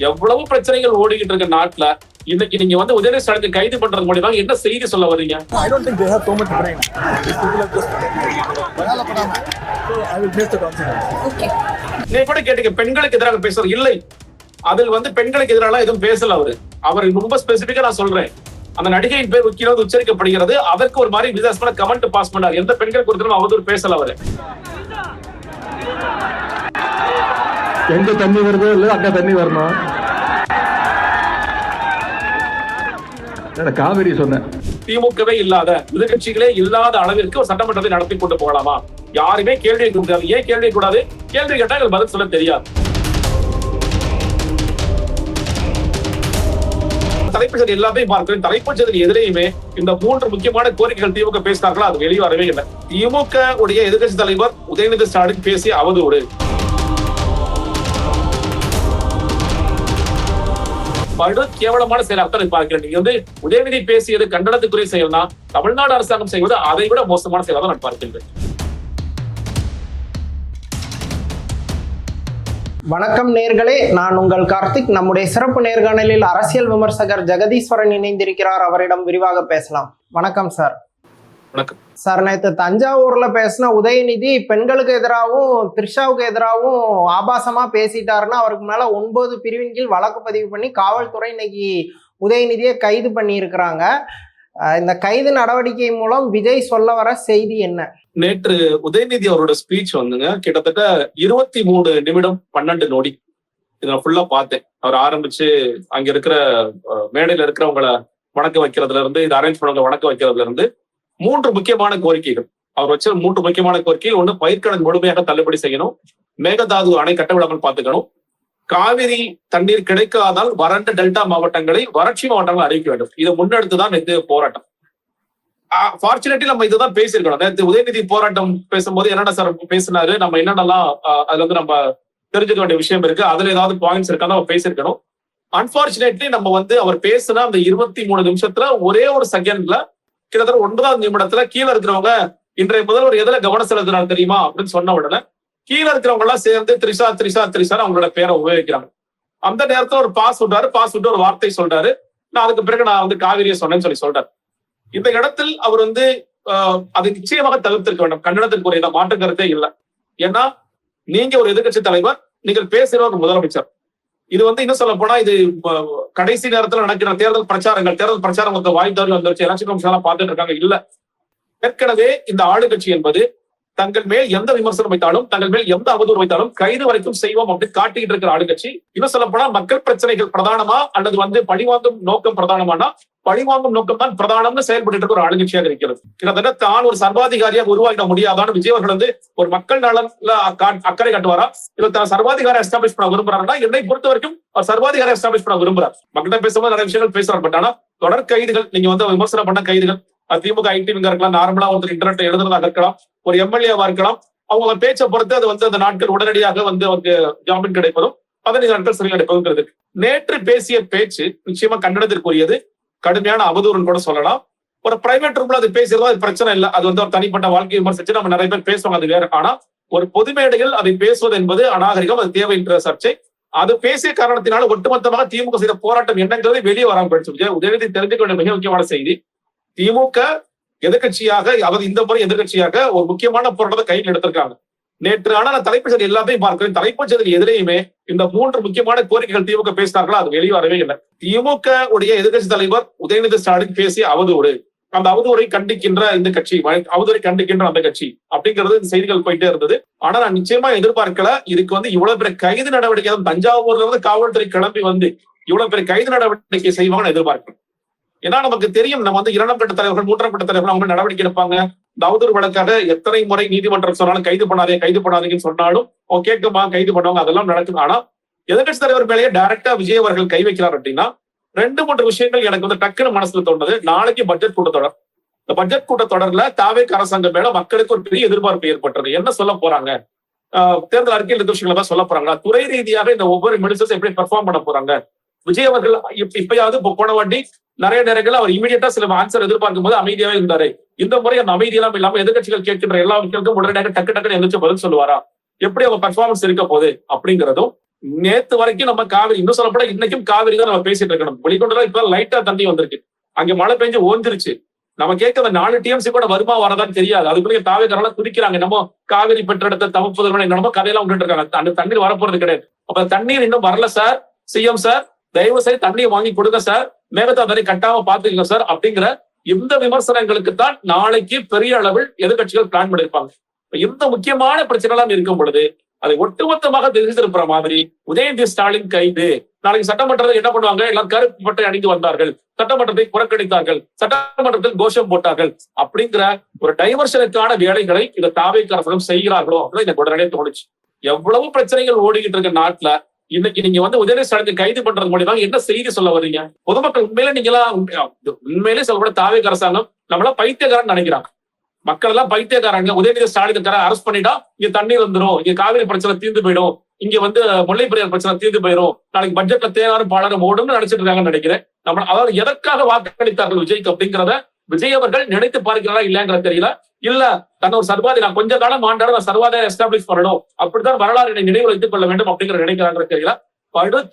எவ்வளவு பிரச்சனைகள் ஓடிக்கிட்டு இருக்க நாட்டுல இன்னைக்கு நீங்க வந்து உதயநிதி ஸ்டாலின் கைது பண்றது மூலியமா என்ன செய்தி சொல்ல வர்றீங்க? I don't think they have so much brain. These people are just so I will face the consequences. Okay. நீ கூட கேட்டீங்க பெண்களுக்கு எதிராக பேசுறது இல்லை. அதில் வந்து பெண்களுக்கு எதிராக எதுவும் பேசல அவர் ரொம்ப ஸ்பெசிபிக்கா நான் சொல்றேன். அந்த நடிகையின் பேர் உக்கிரவது உச்சரிக்கப்படுகிறது. அதற்கு ஒரு மாதிரி வித்தியாசமான கமெண்ட் பாஸ் பண்ணார். எந்த பெண்களுக்கு ஒருத்தரும் அவதூறு பேசல அவரு. எங்க தண்ணி வருதோ இல்ல அங்க தண்ணி வரணும். காவிரி சொன்னேன். திமுகவே இல்லாத எதிர்கட்சிகளே இல்லாத அளவிற்கு ஒரு சட்டமன்றத்தை நடத்தி கொண்டு போகலாமா? யாருமே கேள்வி கேட்க முடியாது. ஏன் கேள்வி கூடாது? கேள்வி கேட்டா எங்களுக்கு பதில் சொல்ல தெரியாது. தலைப்புச் செய்தி எல்லாத்தையும் பார்க்கிறேன். தலைப்புச் செய்தி எதிரையுமே இந்த 3 முக்கியமான கோரிக்கைகள் திமுக பேசினார்களோ அது வெளியே வரவே இல்லை. திமுக உடைய எதிர்கட்சி தலைவர் உதயநிதி ஸ்டாலின் பேசிய அவதூறு படு கேவலமான செயலாகத்தான் பார்க்கிறேன். நீங்க வந்து உதயநிதி பேசியது கண்டனத்துக்குரிய செயல்னா தமிழ்நாடு அரசாங்கம் செய்வது அதை விட மோசமான செயலாக தான் நான் பார்க்கின்றேன். வணக்கம் நேர்களே, நான் உங்கள் கார்த்திக். நம்முடைய சிறப்பு நேர்காணலில் அரசியல் விமர்சகர் ஜெகதீஸ்வரன் இணைந்திருக்கிறார். அவரிடம் விரிவாக பேசலாம். வணக்கம் சார். வணக்கம் சார். நேற்று தஞ்சாவூர்ல பேசின உதயநிதி பெண்களுக்கு எதிராகவும் த்ரிஷாவுக்கு எதிராகவும் ஆபாசமா பேசிட்டாருன்னா அவருக்கு மேல 9 பிரிவின் கீழ் வழக்கு பதிவு பண்ணி காவல்துறை இன்னைக்கு உதயநிதியை கைது பண்ணி இருக்கிறாங்க. இந்த கைது நடவடிக்கை மூலம் விஜய் சொல்ல வர செய்தி என்ன? நேற்று உதயநிதி அவரோட ஸ்பீச் வந்துங்க கிட்டத்தட்ட 23 நிமிடம் 12 நொடி. இதை நான் ஃபுல்லா பார்த்தேன். அவர் ஆரம்பிச்சு அங்க இருக்கிற மேடையில இருக்கிறவங்களை வணக்க வைக்கிறதுல இருந்து இது அரேஞ்ச் பண்ணவங்க வணக்க வைக்கிறதுல இருந்து 3 முக்கியமான கோரிக்கைகள் அவர் வச்ச 3 முக்கியமான கோரிக்கைகள். ஒண்ணு, பயிர்க்கடன் முழுமையாக தள்ளுபடி செய்யணும். மேகதாது அணை கட்ட விடாமல் பார்த்துக்கணும். காவிரி தண்ணீர் கிடைக்காதால் வறண்ட டெல்டா மாவட்டங்களை வறட்சி மாவட்டங்கள் அறிவிக்க வேண்டும். இதை முன்னெடுத்துதான் இந்த போராட்டம். ஃபார்ச்சுனேட்லி நம்ம இதுதான் பேசியிருக்கணும். நேற்று உதயநிதி போராட்டம் பேசும்போது என்னென்ன சார் பேசினாரு, நம்ம என்னென்னலாம் அதுல வந்து நம்ம தெரிஞ்சுக்க வேண்டிய விஷயம் இருக்கு, அதுல ஏதாவது பாயிண்ட்ஸ் இருக்கான்னு நம்ம பேசியிருக்கணும். அன்பார்ச்சுனேட்லி நம்ம வந்து அவர் பேசினா அந்த 23 நிமிஷத்துல ஒரே ஒரு செகண்ட்ல கிட்டத்தட்ட 9வது நிமிடத்துல கீழே இருக்கிறவங்க இன்றைய முதல்வர் எதுல கவனம் செலுத்தினார் தெரியுமா அப்படின்னு சொன்ன உடனே கீழே இருக்கிறவங்க எல்லாம் சேர்ந்து த்ரிஷா த்ரிஷா த்ரிஷா அவங்களோட பேரை உபயோகிக்கிறாங்க. அந்த நேரத்துல ஒரு பாஸ் விட்டு ஒரு வார்த்தை சொல்றாரு. நான் அதுக்கு பிறகு நான் வந்து காவிரியை சொன்னேன்னு சொல்றாரு. இந்த இடத்தில் அவர் வந்து அது நிச்சயமாக தவிர்த்திருக்க வேண்டும். கண்டனத்திற்குரிய மாற்று கருத்தே இல்லை. ஏன்னா நீங்க ஒரு எதிர்கட்சி தலைவர், நீங்கள் பேசுறவர் முதலமைச்சர். இது வந்து இன்னும் சொல்ல போனா இது கடைசி நேரத்தில் நடக்கிற தேர்தல் பிரச்சாரம் வாய் தவறி வந்துருச்சு. எலெக்ஷன் கமிஷன் பார்த்துட்டு இருக்காங்க. இல்ல, ஏற்கனவே இந்த ஆளுங்கட்சி என்பது தங்கள் மேல் எந்த விமர்சனம் வைத்தாலும் தங்கள் மேல் எந்த அவதூறு வைத்தாலும் கைது வரைக்கும் செய்வோம் அப்படின்னு காட்டிக்கிட்டு இருக்கிற ஆளுங்கட்சி. இன்னும் சொல்ல போனா மக்கள் பிரச்சனைகள் பிரதானமா அல்லது வந்து பழிவாங்கும் நோக்கம் பிரதானமானா பழிவாங்கும் நோக்கம் தான் பிரதானம்னு செயல்பட்டு இருக்கிற ஒரு ஆளுங்கட்சியாக இருக்கிறது. கிட்டத்தட்ட தான் ஒரு சர்வாதிகாரியாக உருவாக்கிட முடியாதான்னு விஜய் அவர்கள் வந்து ஒரு மக்கள் நலன்ல அக்கறை காட்டுவாரா, இல்ல தான் சர்வாதிகாரம் எஸ்டாபிஷ் பண்ண விரும்புறாருன்னா என்னை பொறுத்த வரைக்கும் அவர் சர்வாதிகாரம் எஸ்டாபிஷ் பண்ண விரும்புறாரு. மக்கள்கிட்ட பேசும்போது நிறைய விஷயங்கள் பேசுறாரு. பட் ஆனா தொடர் கைதுகள், நீங்க வந்து விமர்சனம் பண்ண கைதுகள், திமுக ஐடிவிங்க இருக்கலாம், நார்மலா ஒருத்தர் இன்டர்நெட் எழுதுறதாக இருக்கலாம், ஒரு எம்எல்ஏவா இருக்கலாம், அவங்க பேச்சை பொறுத்து அது வந்து அந்த நாட்கள் உடனடியாக வந்து அவருக்கு ஜாமீன் கிடைப்பதும் 15 நாட்கள் சிறை கிடைப்பதுங்கிறது. நேற்று பேசிய பேச்சு நிச்சயமா கண்டனத்திற்குரியது, கடுமையான அவதூறுன்னு கூட சொல்லலாம். ஒரு பிரைவேட் ரூம்ல அது பேசுறதா அது பிரச்சனை இல்லை. அது வந்து ஒரு தனிப்பட்ட வாழ்க்கை விமர்சிச்சு நம்ம நிறைய பேர் பேசுவாங்க, அது வேற. ஆனா ஒரு பொது மேடையில் அதை பேசுவது என்பது அநாகரிகம், அது தேவைன்ற சர்ச்சை. அது பேசிய காரணத்தினால ஒட்டுமொத்தமாக திமுக செய்த போராட்டம் என்னங்கிறது வெளியே வராமல் போயிடுச்சு. உதயநிதி தெரிஞ்சுக்க வேண்டிய மிக முக்கியமான செய்தி, திமுக எதிர்கட்சியாக அதாவது இந்த முறை எதிர்கட்சியாக ஒரு முக்கியமான போராட்டத்தை கையில் எடுத்திருக்காங்க நேற்று. ஆனா நான் தலைப்புச் செய்தி எல்லாத்தையும் பார்க்கிறேன். தலைப்புச் செய்தி எதிரையுமே இந்த 3 முக்கியமான கோரிக்கைகள் திமுக பேசினார்களோ அது வெளியே வரவே இல்லை. திமுக உடைய எதிர்கட்சி தலைவர் உதயநிதி ஸ்டாலின் பேசிய அவதூறு, அந்த அவதூறை கண்டிக்கின்ற இந்த கட்சி, அவதூறை கண்டிக்கின்ற அந்த கட்சி அப்படிங்கிறது செய்திகள் போயிட்டே இருந்தது. ஆனா நான் நிச்சயமா எதிர்பார்க்கல இதுக்கு வந்து இவ்வளவு பெரிய கைது நடவடிக்கை, தஞ்சாவூர்ல இருந்து காவல்துறை கிளம்பி வந்து இவ்வளவு பெரிய கைது நடவடிக்கை செய்வாங்கன்னு எதிர்பார்க்கிறேன். ஏன்னா நமக்கு தெரியும், நம்ம வந்து 2ஆம் கட்ட தலைவர்கள் 3ஆம் கட்ட தலைவர்கள் அவங்க நடவடிக்கை எடுப்பாங்க. இந்த அவதூறு வழக்காக எத்தனை முறை நீதிமன்றம் சொன்னாலும் கைது பண்ணாதீங்கன்னு சொன்னாலும் கேட்குமா கைது பண்ணுவாங்க, அதெல்லாம் நடக்கும். ஆனா எதிர்கட்சி தலைவர் மேலேயே டைரக்டா விஜய் அவர்கள் கை வைக்கிறார் அப்படின்னா 2-3 விஷயங்கள் எனக்கு வந்து டக்குனு மனசுல தோணுது. நாளைக்கு பட்ஜெட் கூட்டத்தொடர். இந்த பட்ஜெட் கூட்டத்தொடர்ல தாவேக அரசாங்கம் மேல மக்களுக்கு ஒரு பெரிய எதிர்பார்ப்பு ஏற்பட்டது. என்ன சொல்ல போறாங்க, தேர்தல் அறிக்கையில் இந்த விஷயங்களை தான் சொல்ல போறாங்க, துறை ரீதியாக இந்த ஒவ்வொரு மினிஸ்டர்ஸ் எப்படி பெர்ஃபார்ம் பண்ண போறாங்க. விஜய் அவர்கள் இப்பயாவது போன வாட்டி நிறைய நேரங்கள் அவர் இமீடியட்டா சில ஆன்சர் எதிர்பார்க்கும் போது அமைதியாவே இருந்தாரு. இந்த முறை அந்த அமைதியெல்லாம் இல்லாம எதிர்கட்சிகள் கேட்கின்ற எல்லா விஷயங்களுக்கும் உடனடியாக டக்கு டக்குன்னு எந்திரிச்சு பதில் சொல்லுவாரா, எப்படி அவங்க பெர்ஃபார்மன்ஸ் இருக்க போகுது அப்படிங்கிறதும் நேத்து வரைக்கும் நம்ம காவிரி, இன்னும் சொல்லப்பட இன்னைக்கும் காவிரி தான் நம்ம பேசிட்டு இருக்கணும். வெளிக்கொண்டு இப்ப லைட்டா தண்ணி வந்திருக்கு, அங்க மழை பெஞ்சு ஓஞ்சிருச்சு. நம்ம கேட்க 4 TMC கூட வருமா வரதான்னு தெரியாது. அதுக்குள்ளே தாவேக்காரெல்லாம் குதிக்கிறாங்க, நம்ம காவிரி பெற்றெடுத்த தமப்புதல்வனை என்னமோ கதையெல்லாம் விட்டுட்டு இருக்காங்க. அந்த தண்ணீர் வரப்போறது கிடையாது. அப்ப தண்ணீர் இன்னும் வரல சார், சிஎம் சார் தயவு செய்து தண்ணியை வாங்கி கொடுங்க சார், மேகதாதுரை கட்டாம பாத்துக்கங்க சார் அப்படிங்கிற இந்த விமர்சனங்களுக்கு தான் நாளைக்கு பெரிய அளவில் எதிர்கட்சிகள் பிளான் பண்ணிருப்பாங்க. இந்த முக்கியமான பிரச்சனை எல்லாம் இருக்கும் பொழுது அதை ஒட்டுமொத்தமாக தெரிஞ்சிருக்கிற மாதிரி உதயநிதி ஸ்டாலின் கைது. நாளைக்கு சட்டமன்றத்தில் என்ன பண்ணுவாங்க, எல்லாம் கருப்பு பட்டை அணிந்து வந்தார்கள், சட்டமன்றத்தை புறக்கணித்தார்கள், சட்டமன்றத்தில் கோஷம் போட்டார்கள் அப்படிங்கிற ஒரு டைவர்ஷனுக்கான வேலைகளை இந்த தாவேக்கா அரசாங்கம் செய்கிறார்களோ அப்படின்னு எனக்கு உடனடியே தோணுச்சு. எவ்வளவு பிரச்சனைகள் ஓடிக்கிட்டு இருக்க நாட்டுல இன்னைக்கு நீங்க உதயநிதி ஸ்டாலின் கைது பண்றது மூலியமா என்ன செய்தி சொல்ல வர்றீங்க? பொதுமக்கள் உண்மையிலே நீங்களா உண்மையிலே சொல்லப்பட தாவேக்கா அரசாங்கம் நம்மளா பைத்தியக்காரன்னு நினைக்கிறாங்க. மக்கள் எல்லாம் பைத்தியக்காரங்க. உதயநிதி ஸ்டாலின் அரஸ்ட் பண்ணிட்டா இங்க தண்ணீர் வந்துடும், இங்க காவிரி பிரச்சனை தீர்ந்து போயிடும், இங்க முல்லை பெரியார் பிரச்சனை தீர்ந்து போயிடும், நாளைக்கு பட்ஜெட்ல தேவாரும் பாடலும் ஓடும்னு நினைச்சிட்டு இருக்காங்கன்னு நினைக்கிறேன். நம்ம அதாவது எதற்காக வாக்களித்தார்கள் விஜய்க்கு அப்படிங்கிறத விஜய் அவர்கள் நினைத்து பார்க்கிறாரா இல்லையாங்கிறது தெரியல. இல்ல தன்னை ஒரு சர்வாதி, நான் கொஞ்ச காலம் ஆண்டாலும் நான் சர்வாதியை எஸ்டாப்ளிஷ் பண்ணணும், அப்படித்தான் வரலாறு நினைவு வைத்துக் கொள்ள வேண்டும் அப்படிங்கிற நினைக்கிறாங்கிறது தெரியல.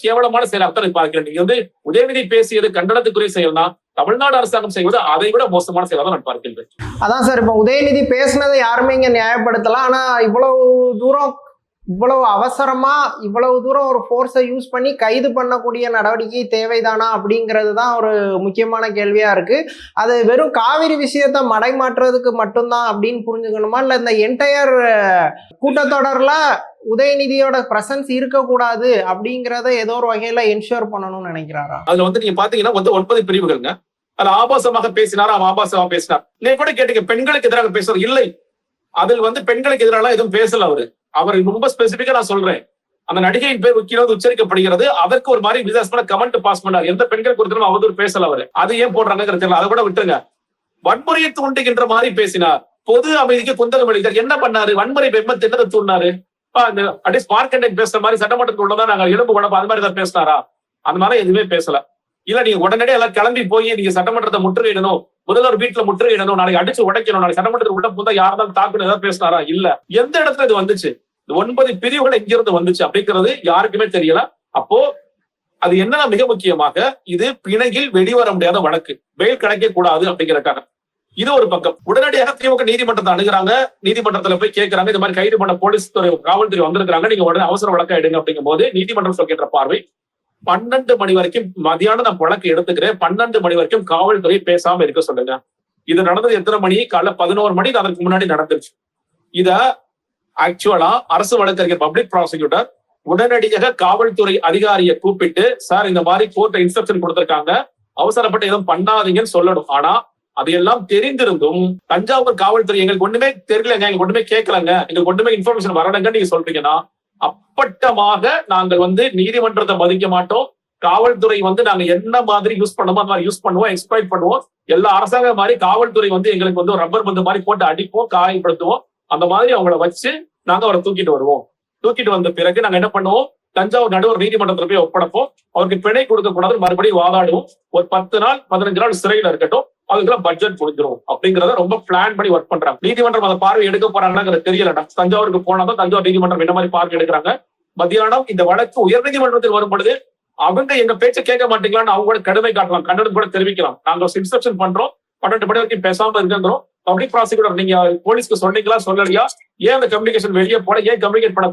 கேவலமான செயலாக பார்க்கிறேன். நீங்க உதயநிதி பேசியது கண்டனத்துக்குரிய செயல் தான், தமிழ்நாடு அரசாங்கம் செய்வது அதை விட மோசமான செயலாக நான் பார்க்கின்றேன். அதான் சார், இப்ப உதயநிதி பேசினதை யாருமே இங்க நியாயப்படுத்தலாம். ஆனா இவ்வளவு அவசரமா இவ்வளவு தூரம் ஒரு போர்ஸை யூஸ் பண்ணி கைது பண்ணக்கூடிய நடவடிக்கை தேவைதானா அப்படிங்கிறது தான் ஒரு முக்கியமான கேள்வியா இருக்கு. அது வெறும் காவிரி விஷயத்தை மடைமாற்றுறதுக்கு மட்டும்தான் அப்படின்னு புரிஞ்சுக்கணுமா, இல்ல இந்த என்டையர் கூட்டத்தொடர்ல உதயநிதியோட பிரசன்ஸ் இருக்கக்கூடாது அப்படிங்கறத ஏதோ ஒரு வகையில என்ஷூர் பண்ணணும்னு நினைக்கிறாரா? அதுல நீங்க பாத்தீங்கன்னா 9 பிரிவுகள்ங்க. அது ஆபாசமாக பேசினார், அவன் ஆபாசமாக பேசினார். நீங்க கூட கேட்டீங்க பெண்களுக்கு எதிராக பேசுறது இல்லை, அதில் பெண்களுக்கு எதிராக எதுவும் பேசல. அவர் ரொம்ப ஸ்பெசிபிக்கா நான் சொல்றேன், அந்த நடிகையின் பேர் உச்சரிக்கப்படுகிறது, அதற்கு ஒரு மாதிரி வித்தியாசமான கமெண்ட் பாஸ் பண்ணார். எந்த பெண்கள் குறித்தும் அவதூறு பேசல அவரு. அது ஏன் போடுறாங்க தெரியல, அதை கூட விட்டுருங்க. வன்முறையை தூண்டுகின்ற மாதிரி பேசினார், பொது அமைதிக்கு குந்தகம் அளித்தார். என்ன பண்ணாரு? வன்முறை பெண்மத்தை என்ன தூண்டினாரு? ஸ்பார்க் பேசுற மாதிரி சட்டமன்றத்துக்கு உள்ளதான் நாங்க எலும்பு உடம்பு அது மாதிரி தான் பேசினாரா? அந்த மாதிரி எதுவுமே பேசல. இல்ல நீங்க உடனடியே எல்லாம் கிளம்பி போய் நீங்க சட்டமன்றத்தை முற்றுகையிடணும், முதல்வர் வீட்டுல முற்றுகையிடணும், நாளைக்கு அடிச்சு உடைக்கணும், நாளைக்கு சட்டமன்றத்துக்கு உள்ள புந்தா யாரும் தாக்கணும் ஏதாவது பேசினாரா? இல்ல. எந்த இடத்துல இது வந்துச்சு? 9 பிரிவுகள் எங்கிருந்து வந்துச்சு அப்படிங்கிறது யாருக்குமே தெரியல. அப்போ அது என்னன்னா மிக முக்கியமாக இது பிணையில் வெளிவர முடியாத வழக்கு, பெயில் கிடைக்க கூடாது அப்படிங்கிறக்காக இது ஒரு பக்கம். உடனடியாக திமுக நீதிமன்றத்தை அணுகிறாங்க, நீதிமன்றத்துல போய் கேட்கிறாங்க, இந்த மாதிரி கைது பண்ண போலீஸ் துறை காவல்துறை வந்திருக்காங்க, நீங்க உடனே அவசர வழக்கா எடுங்க அப்படிங்கும் போது நீதிமன்றம் சொல்கின்ற பார்வை 12 மணி வரைக்கும் மதியானம் நான் வழக்கு எடுத்துக்கிறேன், 12 மணி வரைக்கும் காவல்துறை பேசாம இருக்க சொல்லுங்க. இது நடந்தது எத்தனை மணி? காலைல 11 மணி அதற்கு முன்னாடி நடந்துருச்சு. இத ஆக்சுவலா அரசு வழக்கறிஞர் பப்ளிக் ப்ராசிக்யூட்டர் உடனடியாக காவல்துறை அதிகாரியை கூப்பிட்டு, சார் இந்த மாதிரி கோர்ட் இன்ஸ்ட்ரக்ஷன் கொடுத்திருக்காங்க, அவசரப்பட்டு எதுவும் பண்ணாதீங்கன்னு சொல்லணும். ஆனா அதையெல்லாம் தெரிந்திருந்தும் தஞ்சாவூர் காவல்துறை எங்களுக்கு ஒண்ணுமே தெரியலங்க, எங்களுக்கு ஒண்ணுமே கேட்கலங்க, எங்களுக்கு ஒண்ணுமே இன்ஃபர்மேஷன் வரலங்க நீங்க சொல்றீங்கன்னா, அப்பட்டமாக நாங்கள் நீதிமன்றத்தை மதிக்க மாட்டோம், காவல்துறை நாங்க என்ன மாதிரி யூஸ் பண்ணுமோ அந்த மாதிரி யூஸ் பண்ணுவோம், எக்ஸ்பிளைட் பண்ணுவோம். எல்லா அரசாங்க மாதிரி காவல்துறை எங்களுக்கு ரப்பர் பந்து மாதிரி போட்டு அடிப்போம், காயப்படுத்துவோம். அந்த மாதிரி அவங்கள வச்சு நாங்க அவரை தூக்கிட்டு வருவோம். தூக்கிட்டு வந்த பிறகு நாங்க என்ன பண்ணுவோம், தஞ்சாவூர் நடுவர் நீதிமன்றத்துல போய் ஒப்படைப்போம். அவருக்கு பிணை கொடுக்க கூடாது, மறுபடியும் வாதாடுவோம். ஒரு 10 நாள் 15 நாள் சிறையில இருக்கட்டும், அதுக்கெல்லாம் பட்ஜெட் கொடுத்துரும் அப்படிங்கறத ரொம்ப பிளான் பண்ணி ஒர்க் பண்றாங்க. நீதிமன்றம் அந்த பார்வை எடுக்க போறாங்கன்னு தெரியல. தஞ்சாவூருக்கு போனாதான் தஞ்சாவூர் நீதிமன்றம் என்ன மாதிரி பார்வை எடுக்கிறாங்க. மத்தியானம் இந்த வழக்கு உயர் நீதிமன்றத்தில் வரும் பொழுது அவங்க எங்க பேச்சை கேட்க மாட்டீங்களான்னு அவங்க கூட கடுமை காட்டலாம், கண்டனம் கூட தெரிவிக்கலாம். நாங்க இன்ஸ்ட்ரக்ஷன் பண்றோம், 12 மணி வரைக்கும் பேசாம இருக்கிறோம். பப்ளிக் ப்ராசிக்யூட்டர் நீங்க போலீஸ்க்கு சொன்னீங்களா சொல்லலையா, ஏன் அந்த கம்யூனிகேஷன் வெளியே போல, ஏன் கம்யூனிகேட் பண்ண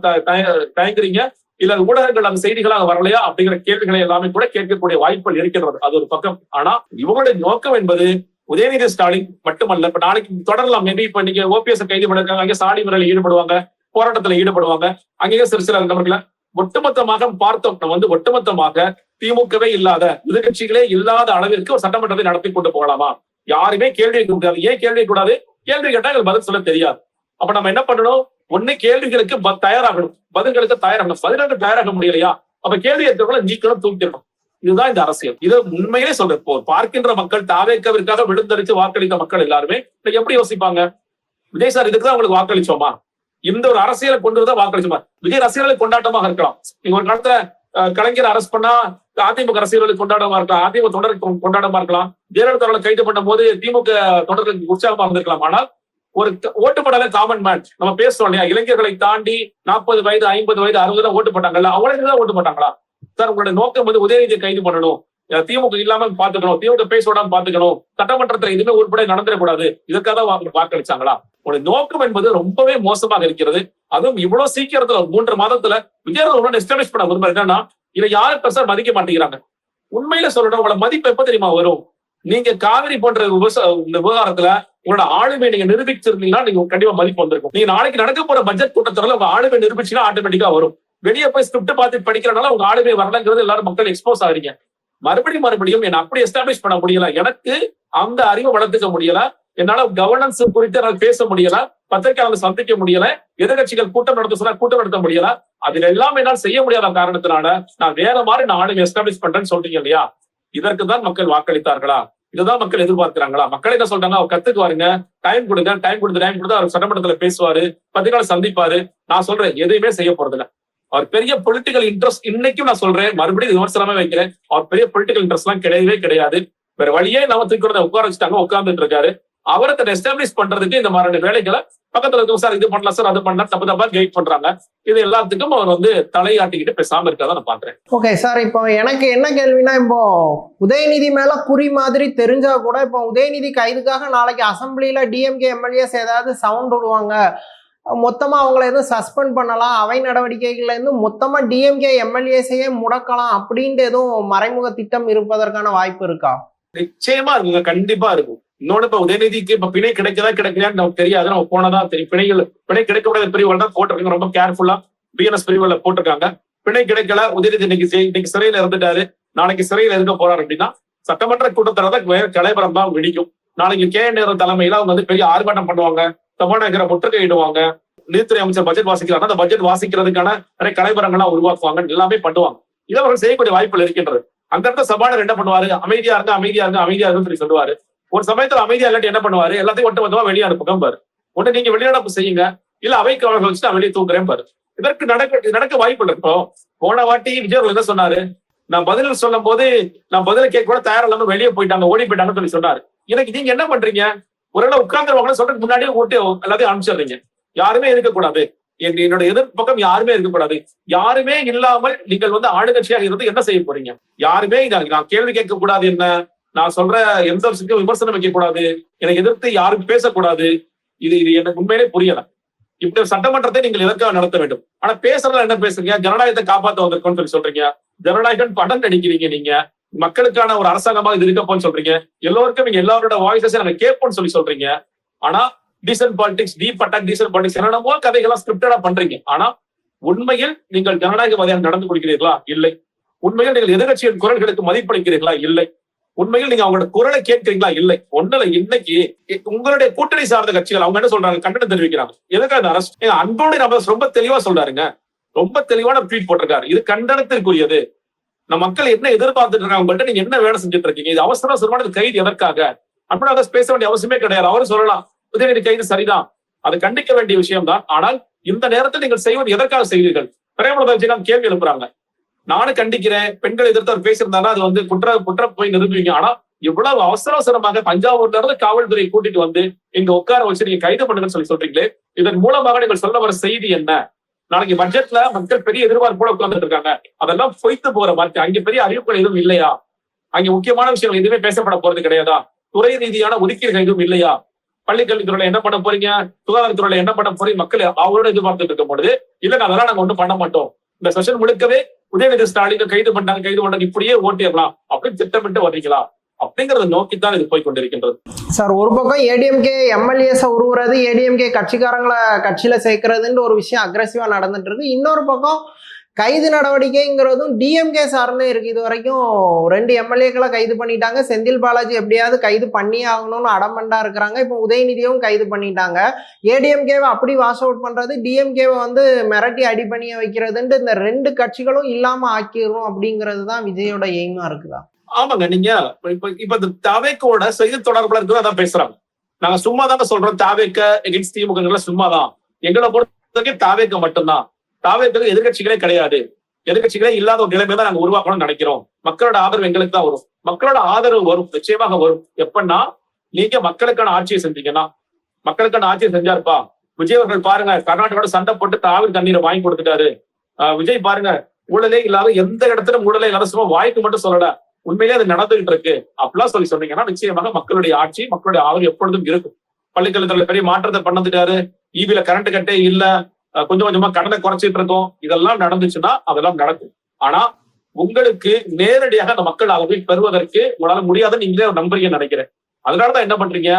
தயங்குறீங்க, இல்ல ஊடகங்கள் அந்த செய்திகளாக வரலையா அப்படிங்கிற கேள்விகளை எல்லாமே கூட கேட்கக்கூடிய வாய்ப்புகள் இருக்கிறது. அது ஒரு பக்கம். ஆனா இவங்களுடைய நோக்கம் என்பது உதயநிதி ஸ்டாலின் மட்டுமல்ல. இப்ப நாளைக்கு தொடரலாம். மேபி இப்ப நீங்க ஓபிஎஸ் கைது பண்ணிருக்காங்க, அங்கே சாடி முறையில் ஈடுபடுவாங்க, போராட்டத்துல ஈடுபடுவாங்க, அங்கேயே சில நபர்களை ஒட்டுமொத்தமாக பார்த்தோம். நம்ம ஒட்டுமொத்தமாக திமுகவே இல்லாத எதிர்கட்சிகளே இல்லாத அளவிற்கு ஒரு சட்டமன்றத்தை நடத்தி கொண்டு போகலாமா? யாருமே கேள்வி கேட்க முடியாது. ஏன் கேள்வி கூடாது? கேள்வி கேட்டா எங்களுக்கு பதில் சொல்ல தெரியாது. அப்ப நம்ம என்ன பண்ணணும்? ஒண்ணு கேள்விகளுக்கு தயாராகணும், பதில்களுக்கு தயாராகணும். பதில்களுக்கு தயாராக முடியலையா, அப்ப கேள்வி எடுத்தவங்களை நீக்கணும், தூக்கிடணும். இதுதான் இந்த அரசியல். இது உண்மையிலே சொல்றேன். பார்க்கின்ற மக்கள் தாவேக்காவிற்காக விழுந்தடிச்சு வாக்களித்த மக்கள் எல்லாருமே எப்படி யோசிப்பாங்க? விஜய் சார் இதுக்குதான் உங்களுக்கு வாக்களிச்சோமா? இந்த ஒரு அரசியலை கொண்டு வந்தா வாக்களிச்சோமா? விஜய் ரசிகர்களை கொண்டாட்டமாக இருக்கலாம். நீங்க ஒரு காலத்துல கலைஞர் அரஸ்ட் பண்ணா அதிமுக ரசிகர்களுக்கு கொண்டாடமா இருக்கலாம், அதிமுக தொண்டருக்கு கொண்டாடமா இருக்கலாம். ஜெயலலிதா கைது பண்ணும் போது திமுக தொண்டர்களுக்கு உற்சாகமா இருந்திருக்கலாம். ஆனால் ஒரு ஓட்டு போடாத காமன் மேன் நம்ம பேசுறோம் இல்லையா, இளைஞர்களை தாண்டி 40 வயது 50 வயது 60 ஓட்டு போட்டாங்கல்ல, அவங்களுக்கு தான் ஓட்டு போட்டாங்களா சார்? உங்களுடைய நோக்கம் வந்து உதயநிதியை கைது பண்ணணும், திமுக இல்லாம பாத்துக்கணும், திமுக பேச விடாம பாத்துக்கணும், சட்டமன்றத்துல எதுவுமே உட்பட நடந்துடக்கூடாது, இதற்காக தான் வாக்களிச்சாங்களா? உங்களுடைய நோக்கம் என்பது ரொம்பவே மோசமாக இருக்கிறது. அதுவும் இவ்வளவு சீக்கிரத்துல 3 மாதத்துல விஜயகாந்த் எஸ்டாப்ளிஷ் பண்ண விரும்புறது என்னன்னா, இதை யாரும் பெருசா மதிக்க மாட்டேங்கிறாங்க. உண்மையில சொல்லணும், உங்களோட மதிப்பு எப்ப தெரியுமா வரும்? நீங்க காவிரி போன்ற இந்த விவகாரத்துல உங்களோட ஆளுமை நீங்க நிரூபிச்சிருந்தீங்கன்னா நீங்க கண்டிப்பா மதிப்பு வந்திருக்கும். நீங்க நாளைக்கு நடக்க போற பட்ஜெட் கூட்டத்துல உங்க ஆளுமை நிரூபிச்சீங்கன்னா ஆட்டோமேட்டிக்கா வரும். வெளியே போய் ஸ்கிரிப்ட் பார்த்து படிக்கிறனால உங்க ஆளுமை வரலங்கிறது எல்லாரும் மக்கள் எக்ஸ்போஸ் ஆகிறீங்க. மறுபடியும் என்ன அப்படி எஸ்டாப்ளிஷ் பண்ண முடியல, எனக்கு அந்த அறிவை வளர்த்துக்க முடியல, என்னால கவர்னன்ஸ் குறித்து என்னால் பேச முடியல, பத்திரிகையாளர் சந்திக்க முடியல, எதிர்கட்சிகள் கூட்டம் நடத்த சொன்னா கூட்டம் நடத்த முடியல, அதுல எல்லாம் என்னால் செய்ய முடியாத காரணத்தினால நான் வேற மாதிரி நான் ஆளுமை எஸ்டாப்ளிஷ் பண்றேன்னு சொல்றீங்க இல்லையா? இதற்கு தான் மக்கள் வாக்களித்தார்களா? இதுதான் மக்கள் எதிர்பார்க்கிறாங்களா? மக்கள் என்ன சொல்றாங்க, அவர் கத்துக்குவாருங்க, டைம் கொடுங்க, டைம் கொடுத்து அவர் சட்டமன்றத்துல பேசுவாரு, பத்திரிகையாளர் சந்திப்பாரு. நான் சொல்றேன் எதுவுமே செய்ய போறது இல்லை. அவர் பெரிய பொலிட்டிக்கல் இன்ட்ரெஸ்ட், இன்னைக்கும் நான் சொல்றேன், மறுபடியும் விமர்சனமே வைக்கிறேன், அவர் பெரிய பொலிட்டிக்கல் இன்ட்ரெஸ்ட் எல்லாம் கிடையவே கிடையாது. வேற வழியே நம்ம தூக்கிறத உட்கார வச்சுட்டாங்க, உட்கார்ந்துட்டு இருக்காரு. அவரை எஸ்டாப்ளிஷ் பண்றதுக்கு இந்த மாதிரி வேலைகளை பக்கத்துல இருக்கும், சார் இது பண்ணலாம் சார் அது பண்ணலாம், தப்பு தப்பா கைட் பண்றாங்க. இது எல்லாத்துக்கும் அவர் தலையாட்டிக்கிட்டு பேசாம இருக்காதான் நான் பாக்குறேன். ஓகே சார், இப்போ எனக்கு என்ன கேள்வினா, இப்போ உதயநிதி மேல குறி மாதிரி தெரிஞ்சா கூட இப்போ உதயநிதி கைதுக்காக நாளைக்கு அசம்பிளியில டிஎம்கே எம்எல்ஏஸ் ஏதாவது சவுண்ட் விடுவாங்க, மொத்தமா அவங்களை எதுவும் சஸ்பெண்ட் பண்ணலாம், அவை நடவடிக்கைகள்ல இருந்து மொத்தமா டிஎம்கே எம்எல்ஏஸையே முடக்கலாம் அப்படின்ட்டு எதுவும் மறைமுக திட்டம் இருப்பதற்கான வாய்ப்பு இருக்கா? நிச்சயமா இருக்குங்க, கண்டிப்பா இருக்கும். இன்னொன்னு இப்ப உதயநிதிக்கு இப்ப பிணை கிடைக்கதா கிடைக்கலையான்னு நமக்கு தெரியாது, நம்ம போனதான் தெரியும். பிணை கிடைக்கக்கூடாத பிரிவுகள் தான் போட்டிருக்காங்க, ரொம்ப கேர்ஃபுல்லா பிஎன்எஸ் பிரிவுகளை போட்டிருக்காங்க. பிணை கிடைக்கல, உதயநிதி இன்னைக்கு சிறையில இருந்துட்டாரு, நாளைக்கு சிறையில இருக்க போறாரு அப்படின்னா சட்டமன்ற கூட்டத்தொடர் வேற கலைபரம் தான் வெடிக்கும். நாளைக்கு KN தலைமையில அவங்க பெரிய ஆர்ப்பாட்டம் பண்ணுவாங்க, தமிழக முற்றுகையிடுவாங்க, நிதித்துறை அமைச்சர் பட்ஜெட் வாசிக்கிறாங்க, அந்த பட்ஜெட் வாசிக்கிறதுக்கான நிறைய கலைபரங்கள்லாம் உருவாக்குவாங்க, எல்லாமே பண்ணுவாங்க. இதை அவர்கள் செய்யக்கூடிய வாய்ப்புகள் இருக்கின்றது. அந்த இடத்துல சபாநாயகர் என்ன பண்ணுவாரு, அமைதியா இருங்க சொல்லி சொல்லுவாரு. ஒரு சமயத்துல அமைதியா இல்லாட்டி என்ன பண்ணுவாரு, எல்லாத்தையும் ஒட்டுமொத்தமா வெளியே அனுப்புங்க பாரு, ஒண்ணு நீங்க வெளிநடப்பு செய்யுங்க, இல்ல அவைக்கு அவர்கள் வச்சு நான் வெளியே தூக்குறேன் பாரு. இதற்கு நடக்க வாய்ப்பு இருக்கும். போன வாட்டி விஜய் என்ன சொன்னாரு, நான் பதில் சொல்லும் போது நான் பதில கேட்க கூட தயார் இல்லாம வெளியே போயிட்டாங்க, ஓடி போயிட்டாங்கன்னு சொல்லி சொன்னாரு. எனக்கு நீங்க என்ன பண்றீங்க, ஒரு இடம் உட்கார்ந்துருவாங்க சொல்றதுக்கு முன்னாடியே ஓட்டு எல்லாத்தையும் அனுப்பிச்சிடுறீங்க. யாருமே இருக்கக்கூடாது, என்னோட எதிர்ப்பக்கம் யாருமே இருக்கக்கூடாது. யாருமே இல்லாமல் நீங்கள் ஆளுங்கட்சியாக இருந்து என்ன செய்ய போறீங்க? யாருமே நான் கேள்வி கேட்க கூடாது, என்ன நான் சொல்ற எந்த விஷயத்தையும் விமர்சனம் வைக்க கூடாது, எனக்கு எதிர்த்து யாரும் பேசக்கூடாது. இது எனக்கு உண்மையிலே புரியல. இப்படி சட்டமன்றத்தை நீங்கள் எதற்காக நடத்த வேண்டும்? ஆனா பேசுறதுல என்ன பேசுறீங்க, ஜனநாயகத்தை காப்பாற்ற வந்திருக்கோம்னு சொல்லி சொல்றீங்க, ஜனநாயகம் படம் நடிக்கிறீங்க, நீங்க மக்களுக்கான ஒரு அரசாங்கமாக இது இருக்கப்போன்னு சொல்றீங்க, எல்லோருக்கும் நீங்க எல்லாரோட வாய்ஸஸை நாங்க கேட்போம்னு சொல்லி சொல்றீங்க. ஆனா decent politics, deep attack, decent politics என்னென்னமோ கதைகள்லாம் ஸ்கிரிப்டடா பண்றீங்க. ஆனா உண்மையில் நீங்கள் ஜனநாயகவாதியாக நடந்து கொள்கிறீர்களா? இல்லை. உண்மையில் நீங்கள் எதிர்கட்சியின் குரல்களுக்கு மதிப்பளிக்கிறீர்களா? இல்லை. உண்மையில் நீங்க அவங்களோட குரலை கேட்கிறீங்களா? இல்லை. ஒண்ணுல இன்னைக்கு உங்களுடைய கூட்டணி சார்ந்த கட்சிகள் அவங்க என்ன சொல்றாங்க, கண்டனம் தெரிவிக்கிறாங்க. எதுக்காக அரசு அன்போடு நம்ம ரொம்ப தெளிவா சொல்றாருங்க, ரொம்ப தெளிவான ட்வீட் போட்டிருக்காரு, இது கண்டனத்திற்குரியது. நம்ம மக்கள் என்ன எதிர்பார்த்துட்டு இருக்காங்க, உங்கள்கிட்ட நீங்க என்ன வேலை செஞ்சுட்டு இருக்கீங்க, இது அவசரமான கைது எதற்காக? அன்போட பேச வேண்டிய அவசியமே கிடையாது. அவரும் சொல்லலாம் உதயநிதி கைது சரிதான், அதை கண்டிக்க வேண்டிய விஷயம் தான். ஆனால் இந்த நேரத்தில் நீங்கள் செய்வது எதற்காக செய்வீர்கள்? பிரேமலதா கேள்வி எழுப்புறாங்க. நானும் கண்டிக்கிறேன், பெண்கள் எதிர்த்து அவர் பேசியிருந்தாலும் அது குற்ற போய் நிரூபிங்க. ஆனா இவ்வளவு அவசரமாக தஞ்சாவூர்ல இருந்து காவல்துறையை கூட்டிட்டு இங்க உட்கார வச்சு நீங்க கைது பண்ணுங்கன்னு சொல்லி சொல்றீங்களே, இதன் மூலமாக நீங்கள் சொல்ல வர செய்தி என்ன? நாளைக்கு பட்ஜெட்ல மக்கள் பெரிய எதிர்பார்ப்போட உட்கார்ந்துட்டு இருக்காங்க, அதெல்லாம் பொய்த்து போற மாதிரி. அங்க பெரிய அறிவிப்புகள் எதுவும் இல்லையா? அங்க முக்கியமான விஷயங்கள் எதுவுமே பேசப்பட போறது கிடையாதா? துறை ரீதியான ஒதுக்கீடுகள் எதுவும் இல்லையா? பள்ளிக்கல்வித்துறையில என்ன பண்ண போறீங்க, சுகாதாரத்துறையில என்ன பண்ண போறீங்க? மக்கள் அவரோட எதிர்பார்த்துட்டு இருக்கும் பொழுது இல்ல அதெல்லாம் நாங்க ஒன்றும் பண்ண மாட்டோம், இந்த செஷன் முழுக்கவே உதயநிதி ஸ்டாலின் கைது பண்ணாங்க இப்படியே ஓட்டிடலாம் அப்படின்னு திட்டமிட்டு வர்றீங்களா அப்படிங்கறத நோக்கித்தான் இது போய் கொண்டிருக்கின்றது. சார், ஒரு பக்கம் ஏடிஎம்கே எம்எல்ஏஸை உருவுறது, ஏடிஎம்கே கட்சிக்காரங்களை கட்சியில சேர்க்கறதுன்னு ஒரு விஷயம் அக்ரெசிவா நடந்துட்டு இருக்கு. இன்னொரு பக்கம் கைது நடவடிக்கைங்கிறதும் டிஎம்கே சார்ந்தே இருக்கு. இது வரைக்கும் 2 எம்எல்ஏக்களை கைது பண்ணிட்டாங்க. செந்தில் பாலாஜி எப்படியாவது கைது பண்ணியே ஆகணும்னு அடமண்டா இருக்கிறாங்க. இப்போ உதயநிதியும் கைது பண்ணிட்டாங்க. ஏடிஎம்கேவை அப்படி வாஷ் அவுட் பண்றது, டிஎம்கேவை மிரட்டி அடி பண்ணிய வைக்கிறதுன்ட்டு இந்த 2 கட்சிகளும் இல்லாம ஆக்கிரும் அப்படிங்கிறது தான் விஜயோட எய்மா இருக்குதா? ஆமாங்க, நீங்க இப்ப இந்த தாவேக்கோட செய்தி தொடர்பாளர்கள் அதான் பேசுறாங்க. நாங்க சும்மா தாங்க சொல்றோம், தாவேக்க எகென்ஸ்ட் திமுக சும்மாதான், எங்களை பொறுத்த தாவேக்க மட்டும்தான். தாவேக்கு எதிர்கட்சிகளே கிடையாது, எதிர்கட்சிகளே இல்லாத ஒரு நிலைமை தான் நாங்க உருவாக்கணும்னு நினைக்கிறோம். மக்களோட ஆதரவு எங்களுக்கு தான் வரும். மக்களோட ஆதரவு வரும், நிச்சயமாக வரும். எப்பன்னா நீங்க மக்களுக்கான ஆட்சியை செஞ்சீங்கன்னா, மக்களுக்கான ஆட்சியை செஞ்சாருப்பா. விஜய் அவர்கள் பாருங்க கர்நாடகாவோட சண்டை போட்டு காவிரி தண்ணீரை வாங்கி கொடுத்துட்டாரு. விஜய் பாருங்க ஊழலே இல்லாத எந்த இடத்துல ஊழலே இல்லாத சும்மா வாய்க்கு மட்டும் சொல்லல, உண்மையிலேயே அது நடந்துகிட்டு இருக்கு அப்படிலாம் சொன்னீங்கன்னா நிச்சயமாக மக்களுடைய ஆட்சி மக்களுடைய ஆதரவு எப்பொழுதும் இருக்கும். பள்ளிக்கல்வித்துறையில பெரிய மாற்றத்தை பண்ணதுட்டாரு. ஈபில கரண்ட் கட்டே இல்ல, கொஞ்சம் கொஞ்சமா கடனை குறைச்சிட்டு இருக்கோம். இதெல்லாம் நடந்துச்சுன்னா அதெல்லாம் நடக்கும். ஆனா உங்களுக்கு நேரடியாக அந்த மக்கள் ஆதரவை பெறுவதற்கு உங்களால முடியாதுன்னு நீங்களே நம்புறீங்கன்னு நினைக்கிறேன். அதனாலதான் என்ன பண்றீங்க,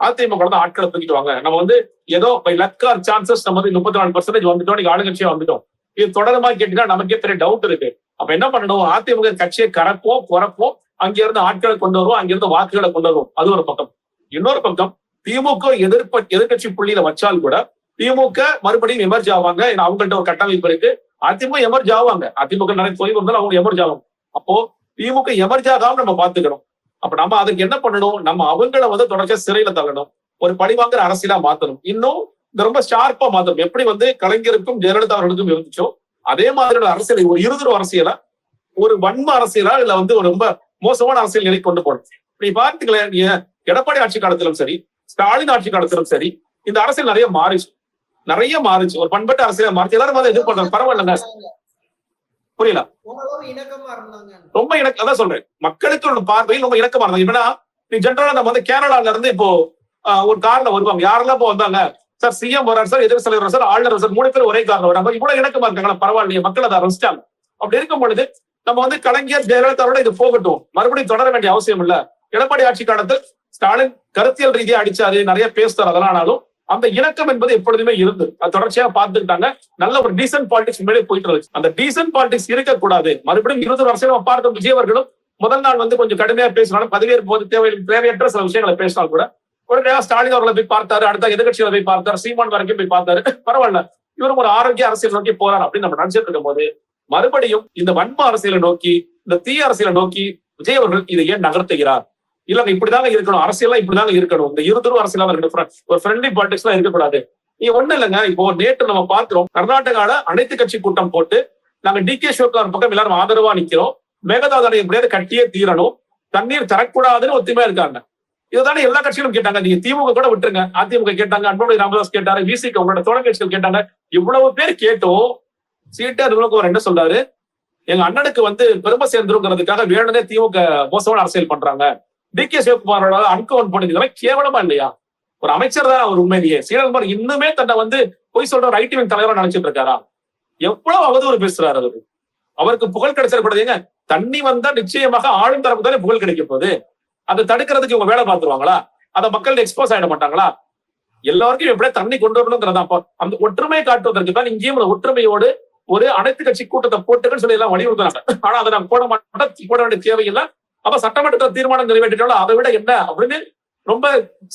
அதிமுக தான் ஆட்களை தூக்கிட்டு வாங்க, நம்ம வந்து ஏதோ பை லக் ஆர் சான்சஸ் நம்ம வந்து 34% வந்துட்டோம், நீங்க ஆளுங்கட்சியா வந்துட்டோம், இது தொடர்மா கேட்டீங்கன்னா நமக்கே பெரிய டவுட் இருக்கு. அப்ப என்ன பண்ணணும், அதிமுக கட்சியை கறப்போம் குறைப்போம், அங்கிருந்து ஆட்களை கொண்டு வருவோம், அங்கிருந்து வாக்குகளை கொண்டு வருவோம். அது ஒரு பக்கம். இன்னொரு பக்கம் திமுக எதிர்கட்சி புள்ளியில வச்சால் கூட திமுக மறுபடியும் எமர்ஜ் ஆவாங்க. அவங்கள்ட்ட ஒரு கட்டமைப்பு இருக்கு. அதிமுக எமர்ஜ் ஆவாங்க. அதிமுக நிறைய தொய்வு இருந்தாலும் அவங்க எமர்ஜ் ஆவாங்க. அப்போ திமுக எமர்ஜ் ஆகாம நம்ம பாத்துக்கணும். அப்ப நம்ம அதுக்கு என்ன பண்ணணும், நம்ம அவங்கள வந்து தொடர்ச்சியா சிறையில தள்ளணும், ஒரு பழிவாங்குற அரசியலா மாத்தணும். இன்னும் ரொம்ப ஷார்ப்பா மாத்தணும். எப்படி வந்து கலைஞருக்கும் ஜெயலலிதா அவர்களுக்கும் இருந்துச்சோ அதே மாதிரியான அரசியலை, ஒரு இருதரப்பு அரசியலா, ஒரு வன்ம அரசியலா, இல்ல வந்து ஒரு ரொம்ப மோசமான அரசியல் நிலை கொண்டு போகணும். நீ பார்த்துக்கல, எடப்பாடி ஆட்சி காலத்திலும் சரி, ஸ்டாலின் ஆட்சி காலத்திலும் சரி, இந்த அரசியல் நிறைய மாறிச்சு. ஒரு பண்பட்ட அரசியலா மாறிச்சு. எல்லாரும் அதை எதிர்பார்த்தாங்க. பரவாயில்லைங்க, புரியல, ரொம்ப அதான் சொல்றேன், மக்களுக்கு பார்வையில் ரொம்ப இணக்கமா இருந்தாங்க. இப்பனா நீ ஜென்ரலா நம்ம வந்து கேரளால இருந்து இப்போ ஒரு கார்ல வருவாங்க, யாரெல்லாம் இப்போ வந்தாங்க, சார் சிஎம் வர்றாரு சார், எதிர் தலைவர் சார், ஆளுநர் சார், 3 பேர் ஒரே கார்ல வராங்க. இவ்வளவு இணக்கமா இருக்காங்களா, பரவாயில்லையே, மக்கள் அதை ரசிச்சாங்க. அப்படி இருக்கும் பொழுது நம்ம வந்து கலைஞர் ஜெயலலிதாவோட இது போகட்டும், மறுபடியும் தொடர வேண்டிய அவசியம் இல்ல. எடப்பாடி ஆட்சி காலத்தில் ஸ்டாலின் கருத்தியல் ரீதியா அடிச்சாரு, நிறைய பேசுறாரு, அதெல்லாம் ஆனாலும் அந்த இணக்கம் என்பது எப்பொழுதுமே இருந்து அது தொடர்ச்சியா பார்த்துக்கிட்டாங்க. நல்ல ஒரு டீசன்ட் பாலிடிக்ஸ் மேலே போயிட்டு இருந்துச்சு. அந்த டீசன்ட் பாலிடிக்ஸ் இருக்கக்கூடாது. மறுபடியும் 20 வருஷம் பார்த்த விஜய் அவர்களும் முதல் நாள் வந்து கொஞ்சம் கடுமையா பேசினாலும், பதவியேற்பு போது தேவையற்ற சில விஷயங்களை பேசினால் கூட உடனே ஸ்டாலின் அவர்களை போய் பார்த்தாரு, அடுத்த எதிர்கட்சிகளை போய் பார்த்தாரு, சீமான் வரைக்கும் போய் பார்த்தாரு. பரவாயில்ல, இவரும் ஒரு ஆரோக்கிய அரசியல் நோக்கி போறாரு அப்படின்னு நம்ம நினைச்சிட்டு இருக்கும் போது மறுபடியும் இந்த வன்ம அரசியலை நோக்கி, இந்த தீய அரசியலை நோக்கி விஜய் அவர்கள் இதை ஏன் நகர்த்துகிறார்? இல்லங்க, இப்படிதாங்க இருக்கணும், அரசியல் இப்படிதாங்க இருக்கணும், இந்த இருதரப்பு அரசியலா ஒரு ஃப்ரெண்ட்லி பாலிடிக்ஸ் எல்லாம் இருக்கக்கூடாது. நீ ஒண்ணு இல்லைங்க, இப்போ நேற்று நம்ம பார்க்கிறோம், கர்நாடகால அனைத்து கட்சி கூட்டம் போட்டு நாங்க டிகே சிவகுமார் பக்கம் எல்லாரும் ஆதரவா நிக்கிறோம், மேகதாதுடைய எப்படியாவது கட்டியே தீரணும், தண்ணீர் தரக்கூடாதுன்னு ஒத்துமையா இருக்காங்க. இதுதானே எல்லா கட்சிகளும் கேட்டாங்க. நீங்க திமுக கூட விட்டுருங்க, அதிமுக கேட்டாங்க, அன்புமணி ராமதாஸ் கேட்டாரு, விசிக உங்களோட தோழர் கட்சிகள் கேட்டாங்க. இவ்வளவு பேர் கேட்டோம், சீட்டா நிர்மலகுமார் என்ன சொல்றாரு, எங்க அண்ணனுக்கு வந்து பெருமை சேர்ந்துருங்கிறதுக்காக வேணுனே திமுக மோசமான அரசியல் பண்றாங்க, டிகே சிவகுமாரோட அன்கவுண்ட் பண்ணி கேவலமா இல்லையா? ஒரு அமைச்சர் தான் அவர். உண்மையிலேயே சீனகுமார் இன்னுமே தன்னை வந்து பொய் சொல்ற ஒரு ஐடி தலைவரா நினைச்சிட்டு இருக்காரா? எவ்வளவு அவதூறு பேசுறாரு அவரு. அவருக்கு புகழ் கிடைச்சிடக்கூடாதுங்க. தண்ணி வந்தா நிச்சயமாக ஆளும் தரப்பு தானே புகழ் கிடைக்க போகுது. அதை தடுக்கிறதுக்கு இவங்க வேலை பார்த்துருவாங்களா? அதை மக்கள் எக்ஸ்போஸ் ஆயிட மாட்டாங்களா? எல்லாருக்கும் எப்படியா தண்ணி கொண்டு வரணுங்கிறதா அந்த ஒற்றுமையை காட்டுவதற்கு தான் இங்கேயும் ஒற்றுமையோடு ஒரு அனைத்து கட்சி கூட்டத்தை போட்டுன்னு சொல்லி எல்லாம் வலியுறுத்துறாங்க. ஆனா அதை நாங்க போட மாட்டோம், போட வேண்டிய தேவையில்லை. அப்ப சட்டமன்றத்தில் தீர்மானம் நிறைவேற்றிட்டாலும் அதை விட என்ன அப்படின்னு ரொம்ப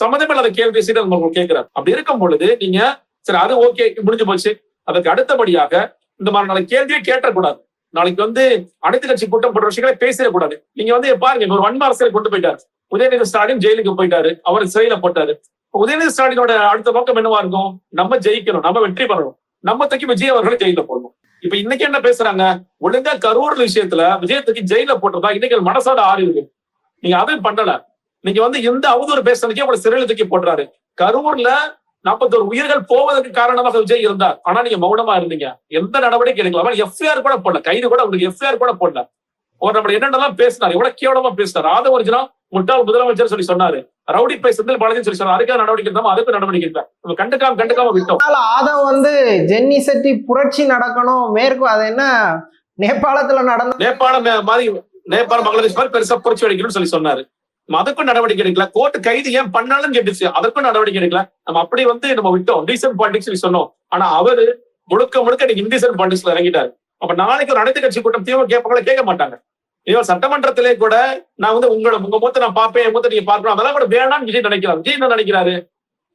சம்மந்தமே இல்லாத கேள்வி சீடர்கள் கேட்கிறார். அப்படி இருக்கும் பொழுது நீங்க சரி அது ஓகே முடிஞ்சு போச்சு, அதுக்கு அடுத்தபடியாக இந்த மாதிரி நாளைக்கு கேள்வியே கேட்டக்கூடாது. நாளைக்கு வந்து அனைத்து கட்சி கூட்டம் போன்ற விஷயங்களை பேசிடக்கூடாது. நீங்க வந்து பாருங்க, ஒரு வன்ம அரசியல் கொண்டு போயிட்டாரு உதயநிதி ஸ்டாலின், ஜெயிலுக்கு போயிட்டாரு, அவர் சிறையில போட்டாரு. உதயநிதி ஸ்டாலினோட அடுத்த நோக்கம் என்னவா இருக்கும்? நம்ம ஜெயிக்கணும், நம்ம வெற்றி பெறணும், நம்ம தூக்கி விஜய் அவர்களை ஜெயில போடணும். இப்ப இன்னைக்கு என்ன பேசுறாங்க, ஒழுங்கா கரூர் விஷயத்துல விஜயத்துக்கு ஜெயில போட்டதா இன்னைக்கு மனசாட ஆறு இருக்கு. நீங்க அதையும் பண்ணல. நீங்க வந்து எந்த அவதூறு பேசுறதுக்கே உங்களை சிறையில தூக்கி போடுறாரு. கரூர்ல 41 உயிர்கள் போவதற்கு காரணமாக விஜய் இருந்தார். ஆனா நீங்க மௌனமா இருந்தீங்க, எந்த நடவடிக்கை எடுக்கலாம். எஃப்ஐஆர் கூட போடல, கைது கூட உங்களுக்கு எஃப்ஐஆர் கூட போடல. அவர் நம்ம என்னென்னலாம் பேசினார், எவ்வளவு கேவலமா பேசினார். ஆதவர்ஜனா முட்டாள் முதலமைச்சர் சொல்லி சொன்னாரு, ரவுடி பை செந்தில் பாலாஜி சொல்லி சொன்னார். அதுக்காக நடவடிக்கை இருந்தாலும் அதுக்கு நடவடிக்கை இல்லை, நம்ம கண்டுக்காம விட்டோம். ஆதவ் வந்து ஜென்னி செட்டி புரட்சி நடக்கணும் மேற்கு, அது என்ன நேபாளத்துல நடந்த நேபாளம் மாதிரி நேபாளம் பங்களாதேஷ் மாதிரி பெருசா புரட்சி அடிக்கணும்னு சொல்லி சொன்னாரு. அதுக்கும் நடவடிக்கை எடுக்கல. கோர்ட்டு கைது ஏன் பண்ணாலும் கேட்டுச்சு, அதற்கும் நடவடிக்கை எடுக்கல. நம்ம அப்படி வந்து நம்ம விட்டோம், டீசன்ட் பாலிடிக்ஸ் சொன்னோம். ஆனா அவரு முழுக்க இன்டீசன்ட் பாலிடிக்ஸ்ல இறங்கிட்டாரு. அப்ப நாளைக்கு ஒரு அனைத்து கட்சி கூட்டம் திமுக கேட்க மாட்டாங்க. இவர் சட்டமன்றத்திலே கூட நான் வந்து உங்க மூத்த நான் பார்ப்பேன், மூத்த நீங்க பார்க்கணும், அதெல்லாம் கூட வேணாம்னு விஜய் நினைக்கிறாரு. விஜய் என்ன நினைக்கிறாரு,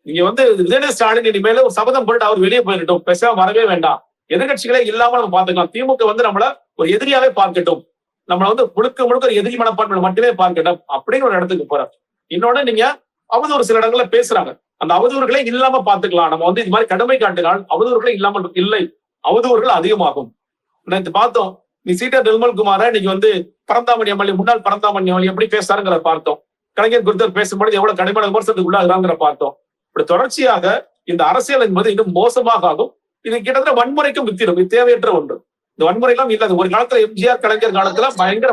நீங்க வந்து உதயநிதி ஸ்டாலின் இனிமேல ஒரு சபதம் போட்டு அவர் வெளியே போயிடட்டும், பேசாம வரவே வேண்டாம், எதிர்கட்சிகளே இல்லாம நம்ம பாத்துக்கலாம், திமுக வந்து நம்மள ஒரு எதிரியாவே பார்க்கட்டும், நம்மள வந்து முழுக்க ஒரு எதிரி மனப்பான்மை மட்டுமே பார்க்கட்டும் அப்படிங்கிற ஒரு இடத்துக்கு போறாரு. இன்னொன்னு நீங்க அவதூறு சில இடங்கள்ல பேசுறாங்க, அந்த அவதூறுகளே இல்லாம பாத்துக்கலாம். நம்ம வந்து இது மாதிரி கடுமை காட்டினால் அவதூறுகளே இல்லாமல் இல்லை, அவதூறுகள் அதிகமாகும். நேற்று பார்த்தோம், நீ சீட்டா நிர்மல்குமார நீங்க வந்து பரந்தாமணி எம்எல்ஏ, முன்னாள் பரந்தாமணி எம்எல்ஏ எப்படி பேசுறாங்கிற பார்த்தோம். கலைஞர் குறித்து பேசும்போது எவ்வளவு கடுமையான விமர்சனத்துக்கு உள்ளாகிறாங்கிற பார்த்தோம். இப்படி தொடர்ச்சியாக இந்த அரசியல் என்பது இன்னும் மோசமாக ஆகும். இது கிட்டத்தட்ட வன்முறைக்கும் வித்திடும். இது தேவையற்ற ஒன்று. இந்த வன்முறை எல்லாம் இல்லாத ஒரு காலத்துல எம்ஜிஆர் கலைஞர் காலத்துல பயங்கர